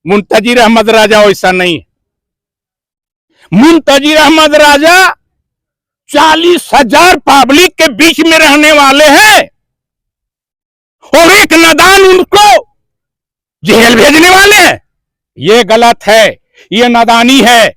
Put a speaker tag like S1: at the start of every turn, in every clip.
S1: मुंतजिर अहमद राजा वैसा नहीं है। मुंतजिर अहमद राजा 40,000 पब्लिक के बीच में रहने वाले हैं और एक नादान उनको जेल भेजने वाले हैं। ये गलत है, ये नादानी है।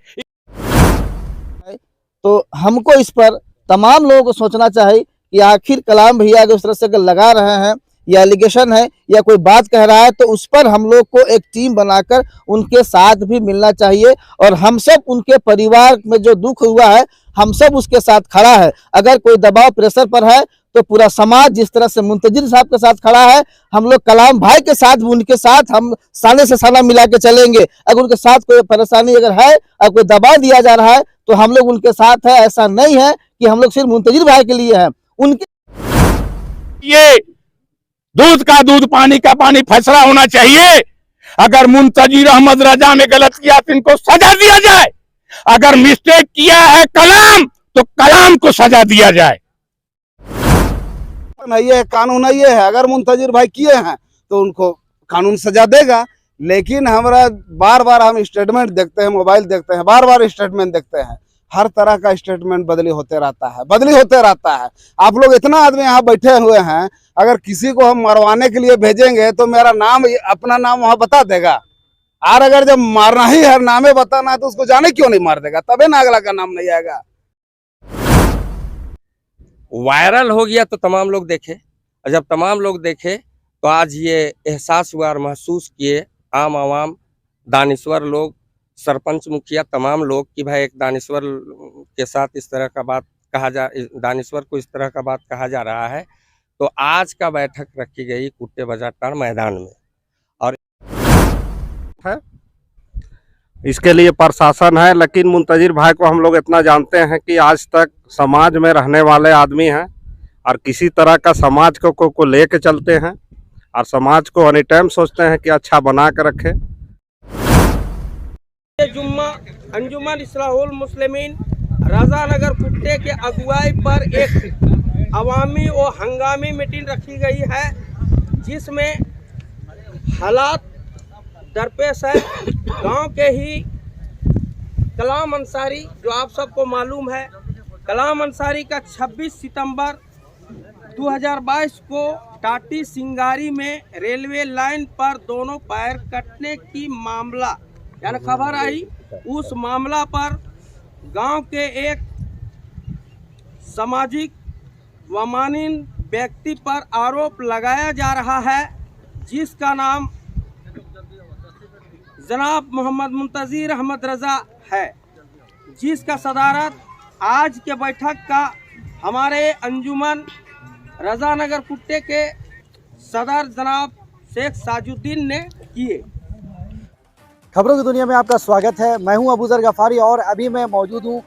S2: तो हमको इस पर तमाम लोगों को सोचना चाहिए कि आखिर कलाम भैया अगर उस तरह से लगा रहे हैं या एलिगेशन है या कोई बात कह रहा है तो उस पर हम लोग को एक टीम बनाकर उनके साथ भी मिलना चाहिए और हम सब उनके परिवार में जो दुख हुआ है हम सब उसके साथ खड़ा है। अगर कोई दबाव प्रेशर पर है तो पूरा समाज जिस तरह से मुंतजिर साहब के साथ खड़ा है, हम लोग कलाम भाई के साथ भी उनके साथ हम साले से साला मिला के चलेंगे। अगर उनके साथ कोई परेशानी अगर है और कोई दबाव दिया जा रहा है तो हम लोग उनके साथ है। ऐसा नहीं है कि हम लोग सिर्फ मुंतजिर भाई के लिए हैं। उनके
S1: ये दूध का दूध पानी का पानी फैसला होना चाहिए। अगर मुंतजिर अहमद रजा ने गलत किया तो इनको सजा दिया जाए। अगर मिस्टेक किया है कलाम तो कलाम को सजा दिया जाए।
S3: ये कानून ये है, अगर मुंतजिर भाई किए हैं तो उनको कानून सजा देगा। लेकिन हमारा बार बार हम स्टेटमेंट देखते हैं, मोबाइल देखते हैं, बार बार स्टेटमेंट देखते हैं, हर तरह का स्टेटमेंट बदली होते रहता है। आप लोग इतना आदमी यहाँ बैठे हुए हैं, अगर किसी को हम मरवाने के लिए भेजेंगे तो मेरा नाम अपना नाम वहाँ बता देगा। और अगर जब मारना ही है, नामे बताना है तो उसको जाने क्यों नहीं मार देगा, तबे ना अगला का नाम नहीं आएगा।
S4: वायरल हो गया तो तमाम लोग देखे, और जब तमाम लोग देखे तो आज ये एहसास हुआ और महसूस किए आम आवाम, दानिश्वर लोग, सरपंच, मुखिया, तमाम लोग कि भाई एक दानिश्वर के साथ इस तरह का बात कहा दानिश्वर को इस तरह का बात कहा जा रहा है। तो आज का बैठक रखी गई कुट्टे बाजार मैदान में और
S5: है इसके लिए प्रशासन है। लेकिन मुंतजिर भाई को हम लोग इतना जानते हैं कि आज तक समाज में रहने वाले आदमी हैं और किसी तरह का समाज को लेके चलते हैं और समाज को एनी टाइम सोचते हैं कि अच्छा बना कर रखे।
S6: जुम्मा अंजुमन इस्लाहुल मुस्लिमीन रजानगर कुट्टे के अगुवाई पर एक अवामी और हंगामी मीटिंग रखी गई है, जिसमें हालात दरपेश है। गांव के ही कलाम अंसारी, जो आप सबको मालूम है, कलाम अंसारी का 26 सितंबर 2022 को टाटी सिंगारी में रेलवे लाइन पर दोनों पैर कटने की मामला यानी खबर आई। उस मामला पर गांव के एक सामाजिक व माननीय व्यक्ति पर आरोप लगाया जा रहा है, जिसका नाम जनाब मोहम्मद मुंतजिर अहमद रजा है, जिसका सदारत आज के बैठक का हमारे अंजुमन रजानगर कुट्टे के सदर जनाब शेख साजुद्दीन ने किए।
S2: खबरों की दुनिया में आपका स्वागत है। मैं हूं अबूजर गफारी और अभी मैं मौजूद हूं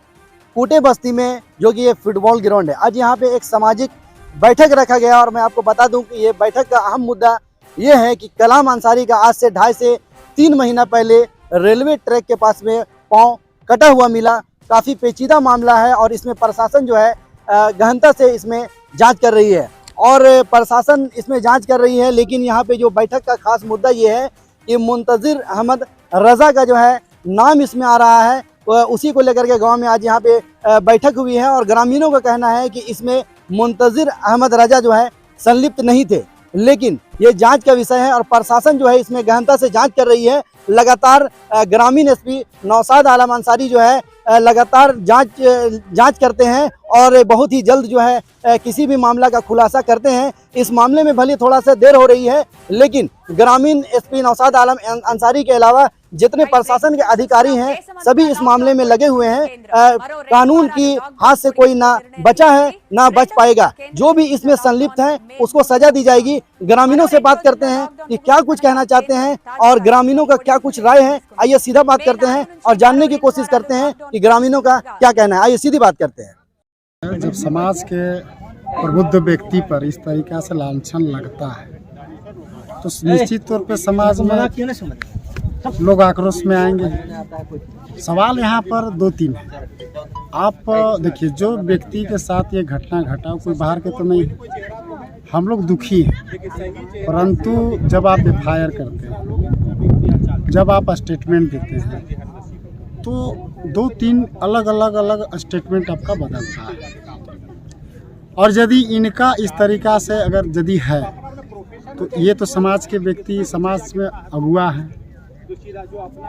S2: कुटे बस्ती में, जो कि ये फुटबॉल ग्राउंड है। आज यहाँ पे एक सामाजिक बैठक रखा गया और मैं आपको बता दूं कि ये बैठक का अहम मुद्दा ये है कि कलाम अंसारी का आज से 2.5 से 3 महीना पहले रेलवे ट्रैक के पास में पाँव कटा हुआ मिला। काफ़ी पेचीदा मामला है और इसमें प्रशासन जो है गहनता से इसमें जांच कर रही है और प्रशासन इसमें जांच कर रही है। लेकिन यहाँ पे जो बैठक का खास मुद्दा ये है कि मुंतजिर अहमद रजा का जो है नाम इसमें आ रहा है, उसी को लेकर के गांव में आज यहाँ पे बैठक हुई है और ग्रामीणों का कहना है कि इसमें मुंतजिर अहमद रजा जो है संलिप्त नहीं थे। लेकिन ये जांच का विषय है और प्रशासन जो है इसमें गहनता से जांच कर रही है। लगातार ग्रामीण एसपी नौशाद आलम अंसारी जो है लगातार जांच करते हैं और बहुत ही जल्द जो है किसी भी मामला का खुलासा करते हैं। इस मामले में भले थोड़ा सा देर हो रही है, लेकिन ग्रामीण एसपी नौशाद आलम अंसारी के अलावा जितने प्रशासन के अधिकारी हैं सभी इस मामले में लगे हुए हैं। कानून की हाथ से कोई ना बचा है ना बच पाएगा। जो भी इसमें संलिप्त हैं उसको सजा दी जाएगी। ग्रामीणों से बात करते हैं कि क्या कुछ कहना चाहते हैं और ग्रामीणों का क्या कुछ राय है। आइए सीधा बात करते हैं और जानने की कोशिश करते हैं कि ग्रामीणों का क्या कहना है। आइए सीधी बात करते हैं।
S7: जब समाज के प्रबुद्ध व्यक्ति पर इस तरीका से लांछन लगता है तो निश्चित तौर पे समाज में लोग आक्रोश में आएंगे। सवाल यहाँ पर 2-3 है। आप देखिए, जो व्यक्ति के साथ ये घटना घटा कोई बाहर के तो नहीं, हम लोग दुखी हैं। परंतु जब आप FIR करते हैं, जब आप स्टेटमेंट देते हैं तो 2-3 अलग स्टेटमेंट आपका बदलता है। और यदि इनका इस तरीका से अगर यदि है तो ये तो समाज के व्यक्ति, समाज में अगुआ है,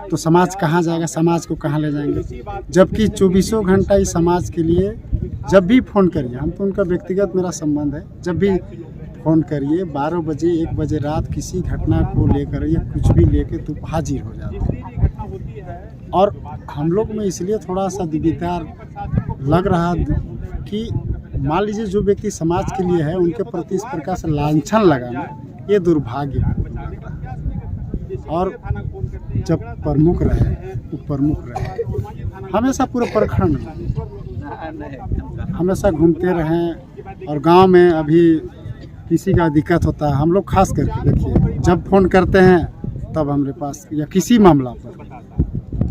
S7: तो समाज कहाँ जाएगा, समाज को कहाँ ले जाएंगे। जबकि 24 घंटा इस समाज के लिए जब भी फ़ोन करिए, हम तो उनका व्यक्तिगत मेरा संबंध है, जब भी फ़ोन करिए 12 बजे 1 बजे रात किसी घटना को लेकर या कुछ भी लेके तो हाजिर हो जाते हैं। और हम लोग में इसलिए थोड़ा सा दुविधा लग रहा कि मान लीजिए जो व्यक्ति समाज के लिए है उनके प्रति इस प्रकार से लांछन लगाना ये दुर्भाग्य है। और जब प्रमुख रहे, प्रमुख रहे हमेशा पूरा प्रखंड हमेशा घूमते रहें। और गांव में अभी किसी का दिक्कत होता है, हम लोग खास करके देखिए जब फ़ोन करते हैं तब हमारे पास या किसी मामला पर,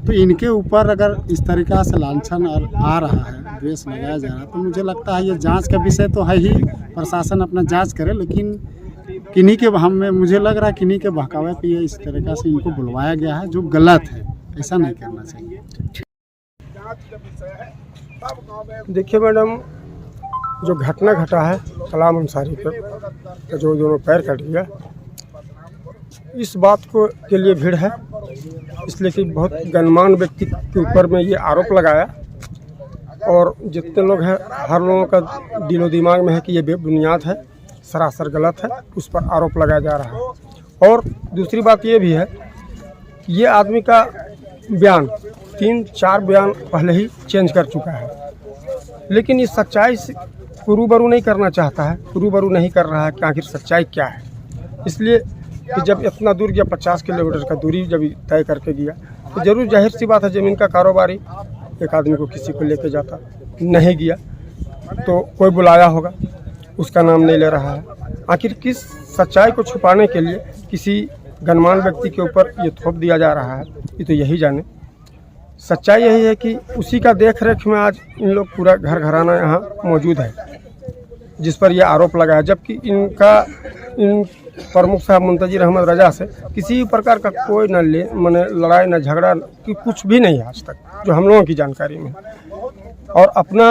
S7: तो इनके ऊपर अगर इस तरीक़ा से लांछन आ रहा है, द्वेष लगाया जा रहा है, तो मुझे लगता है ये जांच का विषय तो है ही, प्रशासन अपना जांच करे। लेकिन किन्हीं के मुझे लग रहा है किन्हीं के बहकावे पे ये इस तरीक़ा से इनको बुलवाया गया है, जो गलत है, ऐसा नहीं करना चाहिए।
S8: देखिए मैडम, जो घटना घटा है कलाम अंसारी पर, जो दोनों पैर कट गया, इस बात को के लिए भीड़ है, इसलिए कि बहुत गणमान्य व्यक्ति के ऊपर में ये आरोप लगाया। और जितने लोग हैं हर लोगों का दिलो दिमाग में है कि ये बेबुनियाद है, सरासर गलत है, उस पर आरोप लगाया जा रहा है। और दूसरी बात ये भी है कि ये आदमी का बयान 3-4 बयान पहले ही चेंज कर चुका है, लेकिन इस सच्चाई से रूबरू नहीं करना चाहता है, रूबरू नहीं कर रहा है कि आखिर सच्चाई क्या है। इसलिए कि जब इतना दूर गया, 50 किलोमीटर का दूरी जब तय करके गया, तो जरूर जाहिर सी बात है ज़मीन का कारोबारी एक आदमी को किसी को लेके जाता, नहीं गया तो कोई बुलाया होगा, उसका नाम नहीं ले रहा है। आखिर किस सच्चाई को छुपाने के लिए किसी गणमान्य व्यक्ति के ऊपर ये थोप दिया जा रहा है, ये तो यही जाने। सच्चाई यही है कि उसी का देख रेख में आज इन लोग पूरा घर घराना यहाँ मौजूद है, जिस पर यह आरोप लगा है। जबकि इन प्रमुख साहब मुंतजिर अहमद रजा से किसी प्रकार का कोई माने लड़ाई न झगड़ा कि कुछ भी नहीं है आज तक, जो हम लोगों की जानकारी में। और अपना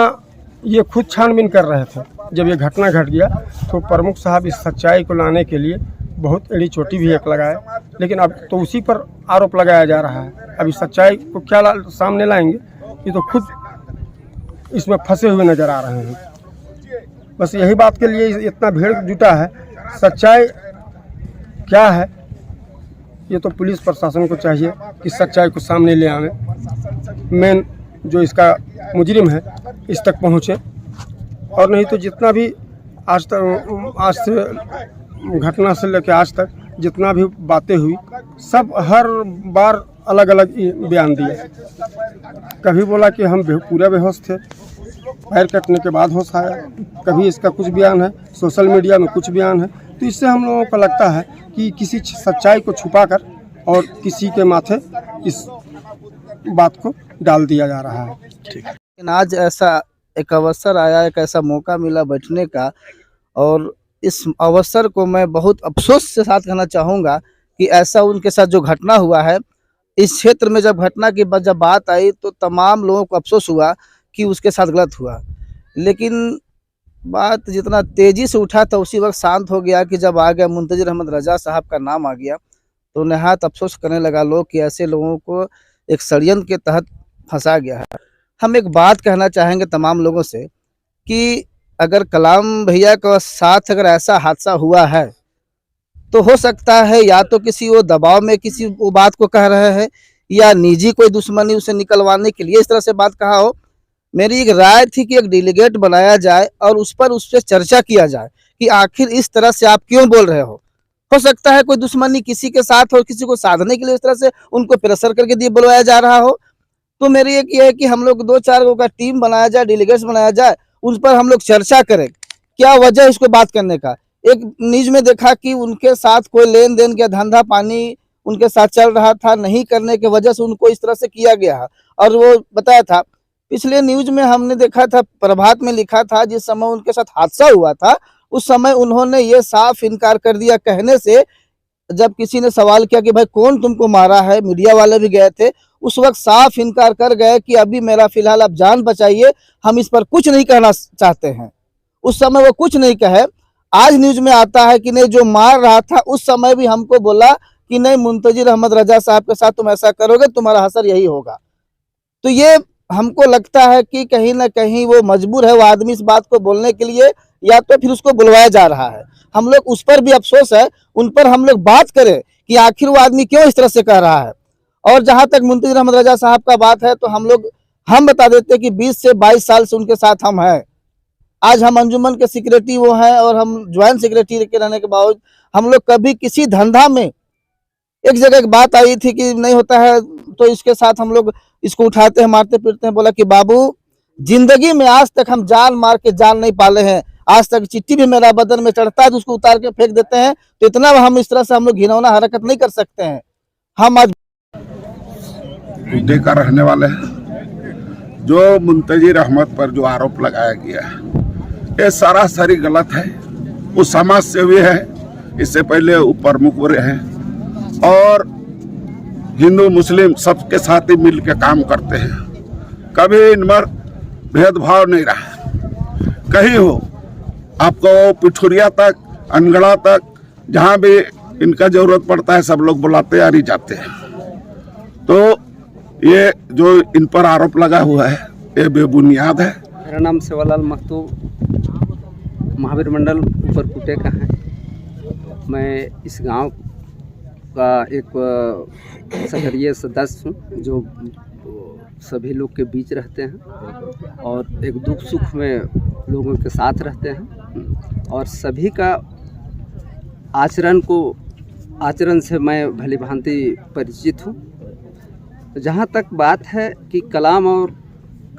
S8: ये खुद छानबीन कर रहे थे। जब ये घटना घट गया तो प्रमुख साहब इस सच्चाई को लाने के लिए बहुत एड़ी चोटी भी एक लगाए, लेकिन अब तो उसी पर आरोप लगाया जा रहा है। अब इस सच्चाई को क्या सामने लाएंगे, ये तो खुद इसमें फंसे हुए नज़र आ रहे हैं। बस यही बात के लिए इतना भीड़ जुटा है। सच्चाई क्या है, ये तो पुलिस प्रशासन को चाहिए कि सच्चाई को सामने ले आवे, मेन जो इसका मुजरिम है इस तक पहुँचे। और नहीं तो जितना भी आज से घटना से लेकर आज तक जितना भी बातें हुई, सब हर बार अलग अलग बयान दिए। कभी बोला कि हम पूरा बेहोश थे, पैर कटने के बाद होश आया, कभी इसका कुछ बयान है, सोशल मीडिया में कुछ बयान है। तो इससे हम लोगों को लगता है कि किसी सच्चाई को छुपाकर और किसी के माथे इस बात को डाल दिया जा रहा है।
S2: लेकिन आज ऐसा एक अवसर आया, एक ऐसा मौका मिला बैठने का, और इस अवसर को मैं बहुत अफसोस के साथ कहना चाहूँगा कि ऐसा उनके साथ जो घटना हुआ है, इस क्षेत्र में जब घटना की जब बात आई तो तमाम लोगों को अफसोस हुआ कि उसके साथ गलत हुआ। लेकिन बात जितना तेज़ी से उठा था उसी वक्त शांत हो गया कि जब आ गया मुंतजिर अहमद रजा साहब का नाम आ गया, तो नहायत अफसोस करने लगा लोग कि ऐसे लोगों को एक षड्यंत्र के तहत फंसा गया है। हम एक बात कहना चाहेंगे तमाम लोगों से कि अगर कलाम भैया के साथ अगर ऐसा हादसा हुआ है तो हो सकता है या तो किसी वो दबाव में किसी वो बात को कह रहे हैं, या निजी कोई दुश्मनी उसे निकलवाने के लिए इस तरह से बात कहा हो। मेरी एक राय थी कि एक डेलीगेट बनाया जाए और उस पर चर्चा किया जाए कि आखिर इस तरह से आप क्यों बोल रहे हो सकता है कोई दुश्मनी किसी के साथ हो, किसी को साधने के लिए इस तरह से उनको प्रेशर करके दिए बुलवाया जा रहा हो। तो मेरी एक ये है कि हम लोग 2-4 लोगों का टीम बनाया जाए, डेलीगेट्स बनाया जाए, उस पर हम लोग चर्चा करें क्या वजह इसको बात करने का। एक न्यूज में देखा कि उनके साथ कोई लेन देन का धंधा पानी उनके साथ चल रहा था, नहीं करने की वजह से उनको इस तरह से किया गया है। और वो बताया था, पिछले न्यूज में हमने देखा था, प्रभात में लिखा था, जिस समय उनके साथ हादसा हुआ था उस समय उन्होंने ये साफ इनकार कर दिया कहने से
S3: जब किसी ने सवाल किया कि भाई कौन तुमको मारा है, मीडिया वाले भी गए थे, उस वक्त साफ इनकार कर गए कि अभी मेरा फिलहाल आप जान बचाइए, हम इस पर कुछ नहीं कहना चाहते हैं। उस समय वो कुछ नहीं कहे। आज न्यूज में आता है कि नहीं, जो मार रहा था उस समय भी हमको बोला कि नहीं, मुंतजिर अहमद रजा साहब के साथ तुम ऐसा करोगे तुम्हारा हसर यही होगा। तो ये हमको लगता है कि कहीं ना कहीं वो मजबूर है, वो आदमी इस बात को बोलने के लिए, या तो फिर उसको बुलवाया जा रहा है। हम लोग उस पर भी अफसोस है, उन पर हम लोग बात करें कि आखिर वो आदमी क्यों इस तरह से कह रहा है। और जहां तक मुंतजिर अहमद रजा साहब का बात है, तो हम बता देते हैं कि 20 से 22 साल से उनके साथ हम हैं। आज हम अंजुमन के सेक्रेटरी वो हैं, और हम ज्वाइंट सेक्रेटरी के रहने के बावजूद हम लोग कभी किसी धंधा में, एक जगह एक बात आई थी कि नहीं होता है तो इसके साथ हम लोग इसको उठाते हैं, मारते पीटते हैं। बोला कि बाबू, जिंदगी में आज तक हम जान मार के जान नहीं पाले हैं, आज तक चिट्ठी भी मेरा बदन में चढ़ता है तो उसको उतार के फेंक देते हैं। तो इतना हम इस तरह से हम लोग घिनौना हरकत नहीं कर सकते हैं। हम आज
S1: कुटे का रहने वाले हैं। जो मुंतजिर अहमद पर जो आरोप लगाया गया है, ये सरासरी गलत है। वो समाज सेवी है, इससे पहले वो प्रमुख रहे हैं, और हिंदू मुस्लिम सबके साथ ही मिल के काम करते हैं। कभी इनमें भेदभाव नहीं रहा। कहीं हो, आपको पिठुरिया तक, अनगढ़ा तक, जहाँ भी इनका जरूरत पड़ता है सब लोग बुलाते आ ही जाते हैं। तो ये जो इन पर आरोप लगा हुआ है ये बेबुनियाद है।
S9: मेरा नाम सेवालाल महतो, महावीर मंडल ऊपर कुटे का है। मैं इस गांव का एक सक्रिय सदस्य हूँ जो सभी लोग के बीच रहते हैं और एक दुख सुख में लोगों के साथ रहते हैं, और सभी का आचरण से मैं भली भांति परिचित हूँ। जहाँ तक बात है कि कलाम और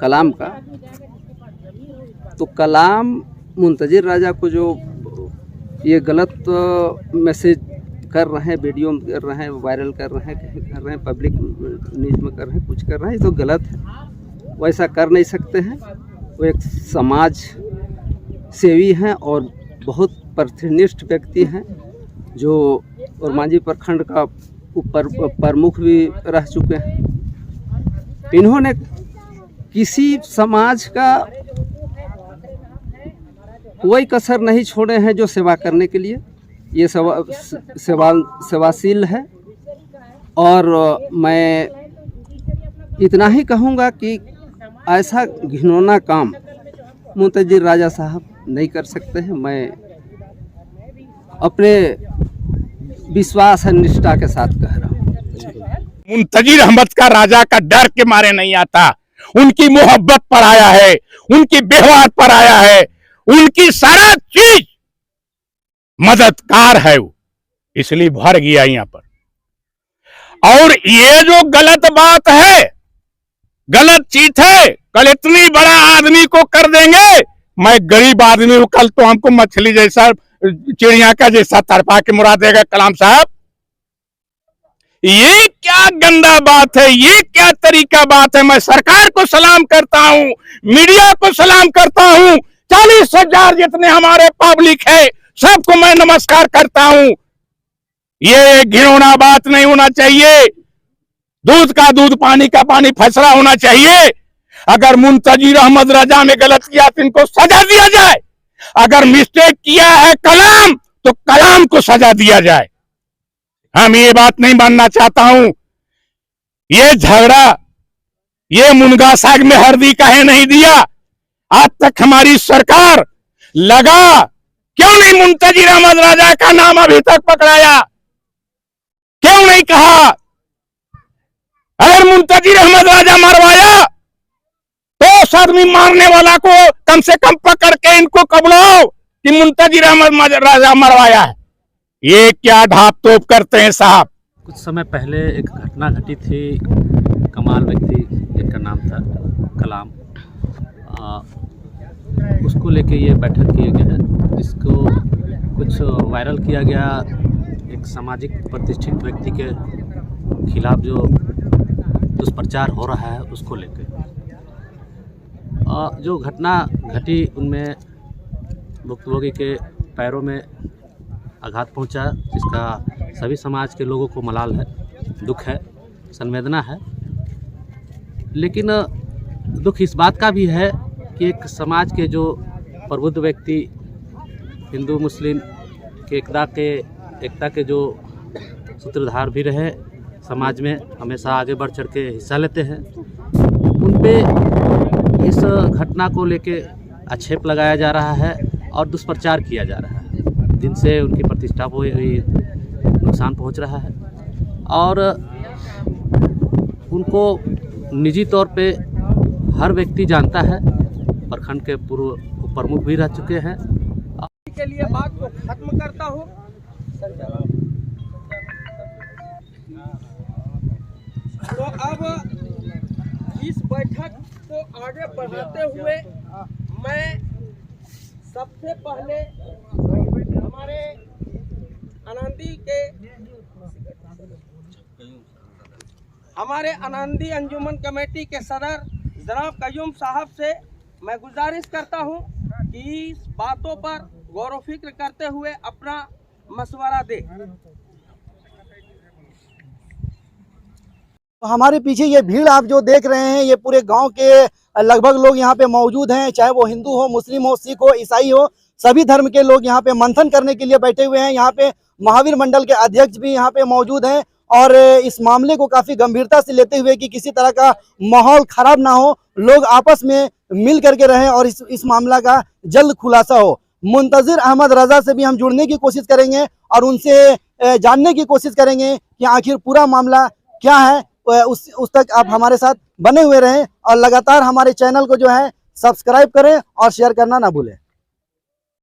S9: कलाम का, तो कलाम मुंतजिर राजा को जो ये गलत मैसेज कर रहे हैं, वीडियो में कर रहे हैं, वायरल कर रहे हैं, कहीं कर रहे हैं, पब्लिक न्यूज में कर रहे हैं, कुछ कर रहे हैं, ये तो गलत है। वैसा कर नहीं सकते हैं। वो एक समाज सेवी हैं और बहुत प्रतिनिष्ठ व्यक्ति हैं, जो ओरमांझी प्रखंड का प्रमुख भी रह चुके हैं। इन्होंने किसी समाज का कोई कसर नहीं छोड़े हैं जो सेवा करने के लिए। ये सेवाशील है, और मैं इतना ही कहूँगा कि ऐसा घिनौना काम मुंतजिर राजा साहब नहीं कर सकते हैं। मैं अपने विश्वास और निष्ठा के साथ कह रहा हूँ।
S1: मुंतजिर अहमद का राजा का डर के मारे नहीं आता, उनकी मोहब्बत पर आया है, उनकी व्यवहार पर आया है, उनकी सारा चीज मददगार है, वो इसलिए भर गया यहाँ पर। और ये जो गलत बात है, गलत चीज है, कल इतनी बड़ा आदमी को कर देंगे। मैं गरीब आदमी हूं, कल तो हमको मछली जैसा, चिड़िया का जैसा तड़पा के मुरा देगा कलाम साहब। ये क्या गंदा बात है, ये क्या तरीका बात है। मैं सरकार को सलाम करता हूं, मीडिया को सलाम करता हूं, 40,000 जितने हमारे पब्लिक है सबको मैं नमस्कार करता हूं। ये घिनौना बात नहीं होना चाहिए। दूध का दूध, पानी का पानी, फैसला होना चाहिए। अगर मुंतजिर अहमद रजा में गलत किया तो इनको सजा दिया जाए। अगर मिस्टेक किया है कलाम, तो कलाम को सजा दिया जाए। हम ये बात नहीं मानना चाहता हूं। ये झगड़ा, ये मुनगा साग में हल्दी काहे नहीं दिया, आज तक हमारी सरकार लगा क्यों नहीं मुंतजिर अहमद राजा का नाम अभी तक पकड़ाया, क्यों नहीं कहा। अगर मुंतजिर अहमद राजा मरवाया तो उस आदमी मारने वाला को कम से कम पकड़ के इनको कबलाओ कि मुंतजिर अहमद राजा मरवाया है। ये क्या ढाप तोप करते हैं साहब।
S10: कुछ समय पहले एक घटना घटी थी, कमाल व्यक्ति जिनका नाम था कलाम, उसको लेके ये बैठक किए गए हैं, जिसको कुछ वायरल किया गया एक सामाजिक प्रतिष्ठित व्यक्ति के खिलाफ जो दुष्प्रचार हो रहा है उसको लेके। जो घटना घटी उनमें भुक्तभोगी के पैरों में आघात पहुंचा, जिसका सभी समाज के लोगों को मलाल है, दुख है, संवेदना है। लेकिन दुख इस बात का भी है कि एक समाज के जो प्रबुद्ध व्यक्ति हिंदू मुस्लिम के एकता के जो सूत्रधार भी रहे, समाज में हमेशा आगे बढ़ चढ़ के हिस्सा लेते हैं, उन पे इस घटना को लेके आक्षेप लगाया जा रहा है और दुष्प्रचार किया जा रहा है, जिनसे उनकी प्रतिष्ठा को नुकसान पहुंच रहा है। और उनको निजी तौर पे हर व्यक्ति जानता है, प्रखंड के पूर्व प्रमुख भी रह चुके हैं।
S6: के लिए बात को खत्म करता हूँ। तो अब इस बैठक को आगे बढ़ाते हुए मैं सबसे पहले हमारे आनंदी अंजुमन कमेटी के सदर जनाब कयूम साहब से मैं गुजारिश करता हूं कि इस बातों पर गौर व फिक्र करते हुए अपना मशवरा दे।
S2: तो हमारे पीछे ये भीड़ आप जो देख रहे हैं, ये पूरे गांव के लगभग लोग यहाँ पे मौजूद हैं, चाहे वो हिंदू हो, मुस्लिम हो, सिख हो, ईसाई हो, सभी धर्म के लोग यहाँ पे मंथन करने के लिए बैठे हुए हैं। यहाँ पे महावीर मंडल के अध्यक्ष भी यहाँ पे मौजूद हैं और इस मामले को काफी गंभीरता से लेते हुए कि किसी तरह का माहौल खराब ना हो, लोग आपस में मिल करके रहें और इस मामला का जल्द खुलासा हो। मुंतजिर अहमद रजा से भी हम जुड़ने की कोशिश करेंगे और उनसे जानने की कोशिश करेंगे कि आखिर पूरा मामला क्या है। उस तक आप हमारे साथ बने हुए रहें और लगातार हमारे चैनल को जो है सब्सक्राइब करें और शेयर करना ना भूलें।